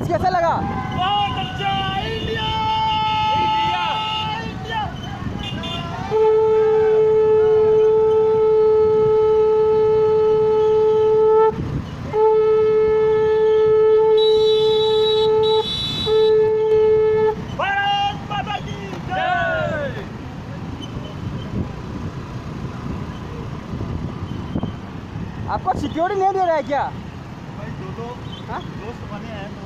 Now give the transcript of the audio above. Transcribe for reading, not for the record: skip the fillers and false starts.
Match कैसा लगा? बहुत अच्छा। India India. भारत माता की जय। आपको सिक्योरिटी नहीं दे रहा है क्या? भाई दो दोस्त बने हैं तो